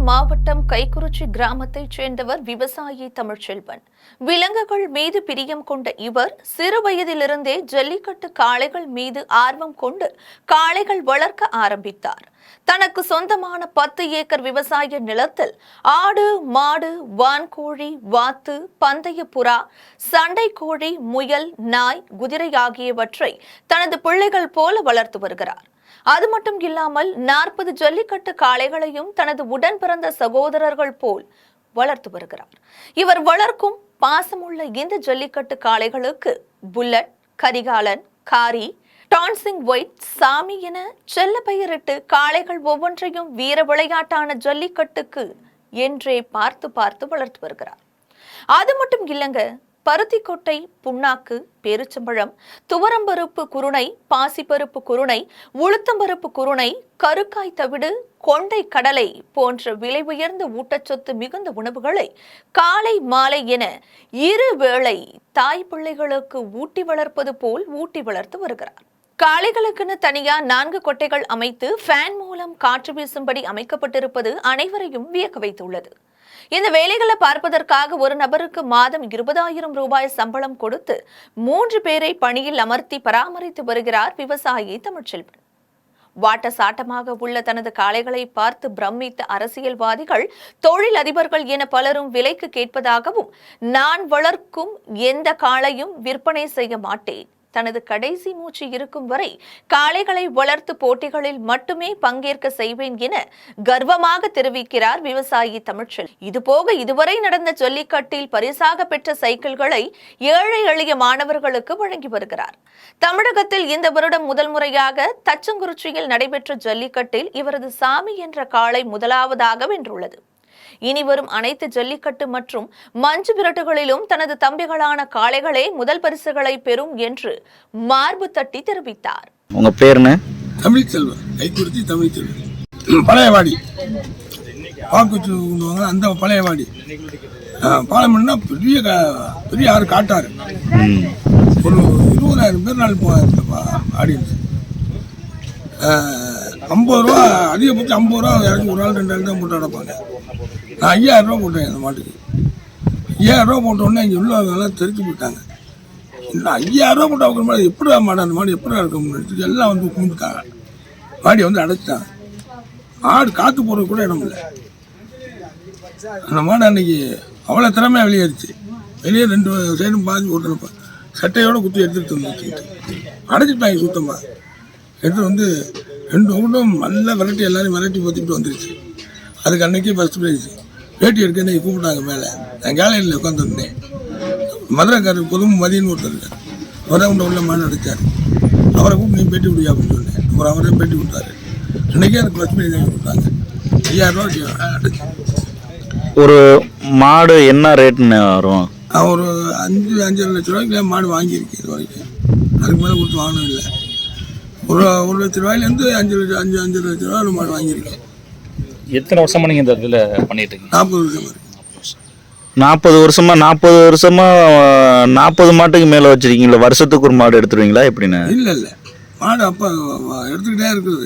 மாவட்டம் கைக்குறிச்சி கிராமத்தைச் சேர்ந்தவர் விவசாயி தமிழ்ச்செல்வன். விலங்குகள் மீது பிரியம் கொண்ட இவர் சிறு வயதிலிருந்தே ஜல்லிக்கட்டு காளைகள் மீது ஆர்வம் கொண்டு காளைகள் வளர்க்க ஆரம்பித்தார். தனக்கு சொந்தமான 10 ஏக்கர் விவசாய நிலத்தில் ஆடு, மாடு, வான்கோழி, வாத்து, பந்தய புறா, சண்டை கோழி, முயல், நாய், குதிரை ஆகியவற்றை தனது பிள்ளைகள் போல வளர்த்து வருகிறார். அது மட்டும் இல்லாமல் 40 ஜல்லிக்கட்டு காளைகளையும் தனது உடன் பிறந்த சகோதரர்கள் போல் வளர்த்து வருகிறார். இவர் வளர்க்கும் பாசமுள்ள இந்த ஜல்லிக்கட்டு காளைகளுக்கு புல்லட், கரிகாலன், காரி, டான்சிங் ஒயிட், சாமி என செல்ல பெயரிட்டு காளைகள் ஒவ்வொன்றையும் வீர விளையாட்டான ஜல்லிக்கட்டுக்கு என்றே பார்த்து பார்த்து வளர்த்து வருகிறார். அது மட்டும் இல்லைங்க, பருத்திக்கொட்டை, புண்ணாக்கு, பேரிச்சம்பழம், துவரம்பருப்பு குருணை, பாசிப்பருப்பு குருணை, உளுத்தம்பருப்பு குருணை, கருக்காய் தவிடு, கொண்டை கடலை போன்ற விலை உயர்ந்த ஊட்டச்சத்து மிகுந்த உணவுகளை காலை மாலை என 2 வேளை தாய் பிள்ளைகளுக்கு ஊட்டி வளர்ப்பது போல் ஊட்டி வளர்த்து வருகிறார். காளைகளுக்குன்னு தனியா 4 கொட்டைகள் அமைத்து ஃபேன் மூலம் காற்று வீசும்படி அமைக்கப்பட்டிருப்பது அனைவரையும் வியக்க வைத்துள்ளது. இந்த வேலைகளை பார்ப்பதற்காக ஒரு நபருக்கு மாதம் 20,000 ரூபாய் சம்பளம் கொடுத்து 3 பேரை பணியில் அமர்த்தி பராமரித்து வருகிறார் விவசாயி தமிழ்ச்செல்வன். வாட்ட சாட்டமாக உள்ள தனது காளைகளை பார்த்து பிரமித்த அரசியல்வாதிகள், தொழில் அதிபர்கள் என பலரும் விலைக்கு கேட்பதாகவும், நான் வளர்க்கும் எந்த காளையும் விற்பனை செய்ய மாட்டேன், தனது கடைசி மூச்சு இருக்கும் வரை காளைகளை வளர்த்து போட்டிகளில் மட்டுமே பங்கேற்க செய்வேன் என கர்வமாக தெரிவிக்கிறார் விவசாயி தமிழ்ச்செல்வன். இதுபோக இதுவரை நடந்த ஜல்லிக்கட்டில் பரிசாக பெற்ற சைக்கிள்களை ஏழை எளிய மாணவர்களுக்கு வழங்கி வருகிறார். தமிழகத்தில் இந்த வருடம் முதல் முறையாக தச்சங்குறிச்சியில் நடைபெற்ற ஜல்லிக்கட்டில் இவரது சாமி என்ற காளை முதலாவதாக வென்றுள்ளது. இனி வரும் அனைத்து ஜல்லிக்கட்டு மற்றும் மஞ்சு விரட்டுகளிலும் தனது தம்பிகளான காளைகளே முதல் பரிசுகளை பெறும் என்று மார்பு தட்டி தெரிவித்தார். உங்க பேர் என்ன? தமிழ்ச்செல்வன், கைக்குறிச்சி தமிழ்ச்செல்வன். பழையவாடி வாக்குச்சு அந்த பழையவாடி பாலமன்னா பெரிய ஆறு காட்டாரு. ஒரு 20,000 பேர் நாள் ஆடியன்ஸ். 50 ரூபா அதிகபட்சம் 50 ரூபா யாராச்சும் ஒரு நாள் 2 நாள் தான் போட்டு நடப்பாங்க. நான் 5,000 ரூபா போட்டேன் அந்த மாட்டுக்கு. 5,000 ரூபா போட்டோன்னே இங்கே உள்ளவங்கெல்லாம் தெரிஞ்சு போட்டாங்க. இல்லை 5,000 ரூபா போட்டு அவங்க மாடு எப்படி மாடு அந்த மாடு எப்படி இருக்க முடியும், எல்லாம் வந்து கும்பிட்டாங்க. மாடியை வந்து அடைச்சிட்டாங்க. ஆடு காற்று போடுறது கூட இடம் இல்லை. அந்த மாடு அன்னைக்கு அவ்வளோ திறமையாக வெளியேறிச்சு. வெளியே 2 சைடும் பாதி ஓட்டுறப்ப சட்டையோடு குத்தி எடுத்துகிட்டு வந்துட்டு அடைச்சிட்டாங்க. சுத்தமாக எடுத்து வந்து 2 ஊட்டம் நல்லா விரட்டி எல்லாரையும் விரட்டி பார்த்துக்கிட்டு வந்துருச்சு. அதுக்கு அன்னைக்கு ஃபஸ்ட் ப்ரைஸ். பேட்டி எடுக்க இன்றைக்கி கூப்பிட்டாங்க மேலே. நான் கேலரியில் உட்காந்துருந்தேன். மதுரைக்காரர் பொதுவும் மதியன்னு ஒருத்தர் இருக்கார். அவரை உள்ள மாடு அடித்தார். அவரை கூப்பிட்டு நீ பேட்டி விடியா அப்படின்னு சொன்னேன். அப்புறம் அவரே பேட்டி கொடுத்தாரு. அன்றைக்கே எனக்கு ஃபஸ்ட் ப்ரைஸ் வாங்கி கொடுத்தாங்க. 5,000 ரூபா அடிச்சு. ஒரு மாடு என்ன ரேட்டுன்னு வரும்? ஒரு 5-5.5 லட்ச ரூபாய்க்கு மாடு வாங்கியிருக்கேன் இது வரைக்கும். அதுக்கு மேலே கொடுத்து வாங்கணும் இல்லை. ஒரு 1 லட்ச ரூபாயிலேருந்து 5 லட்ச ரூபா மாடு வாங்கியிருக்கேன். எத்தனை வருஷமா நீங்க இந்த இதில் பண்ணிட்டு இருக்கீங்க? 40 வருஷமா. 40 வருஷமா 40 மாட்டுக்கு மேலே வச்சிருக்கீங்களா? வருஷத்துக்கு ஒரு மாடு எடுத்துருவீங்களா எப்படின்னு? இல்லை மாடு அப்போ எடுத்துக்கிட்டே இருக்குது.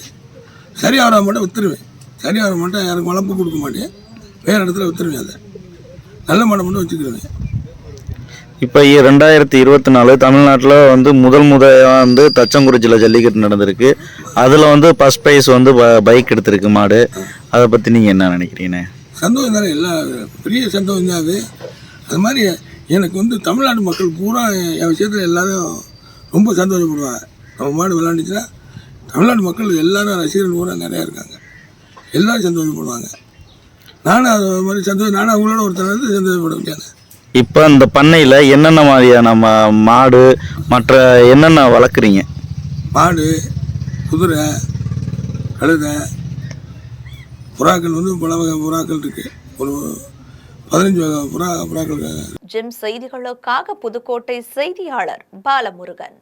சரியாக வர மாட்டேன் விற்றுருவேன். சரியாக வர மாட்டேன் யாருக்கு வளர்ப்பு கொடுக்க மாட்டேன். வேறு இடத்துல விற்றுருவேன். அதை நல்ல மாடை மட்டும் வச்சுக்கிடுவேன். இப்போ 2024 தமிழ்நாட்டில் வந்து முதல் வந்து தச்சங்குறிச்சியில் ஜல்லிக்கட்டு நடந்திருக்கு. அதில் வந்து ஃபர்ஸ்ட் ப்ரைஸ் வந்து பைக் எடுத்திருக்கு மாடு. அதை பற்றி நீங்கள் என்ன நினைக்கிறீங்க? சந்தோஷம் தானே, எல்லாம் பெரிய சந்தோஷம் தான் அது. அது மாதிரி எனக்கு வந்து தமிழ்நாட்டு மக்கள் பூரா என் விஷயத்தில் எல்லோரும் ரொம்ப சந்தோஷப்படுவாங்க. நம்ம மாடு விளாண்டுச்சுன்னா தமிழ்நாட்டு மக்கள் எல்லோரும் ரசிகர்கள் பூரா நிறையா இருக்காங்க. எல்லோரும் சந்தோஷப்படுவாங்க. நானும் அது மாதிரி நானும் அவங்களோட ஒருத்தர் வந்து சந்தோஷப்பட முடியாது. இப்போ இந்த பண்ணையில் என்னென்ன மாதிரியான மாடு மற்ற என்னென்ன வளர்க்குறீங்க? மாடு, குதிரை, கழுதை, புறாக்கள் வந்து பல வகை புறாக்கள் இருக்குது. ஒரு 15 வகை புறாக்கள். ஜெம் செய்திகளுக்காக புதுக்கோட்டை செய்தியாளர் பாலமுருகன்.